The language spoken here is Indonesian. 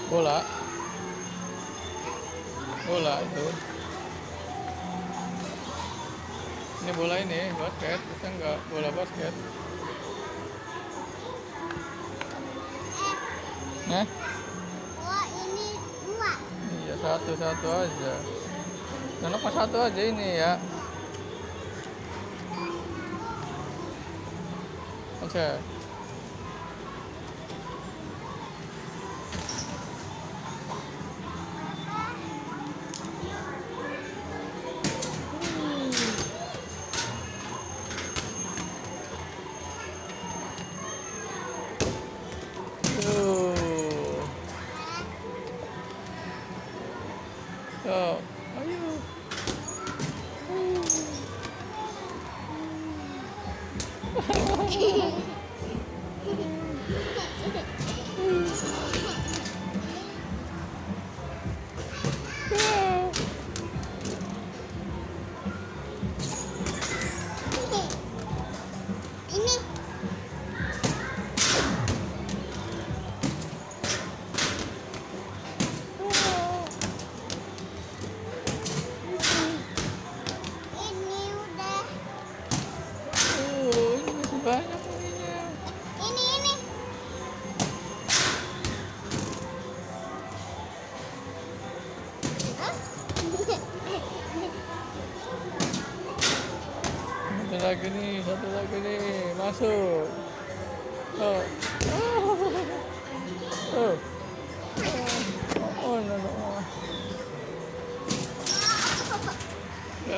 Bola, bola itu. Ini bola ini basket, kita enggak bola basket. Nah, Oh, ini dua. iya satu-satu aja. Kenapa satu aja ini ya? Oke. Tuh. Tuh. Ayo. Ini. Ini udah. Ini masih banyak ininya. Ini. Hah? Satu lagi nih, masuk. Oh. Oh.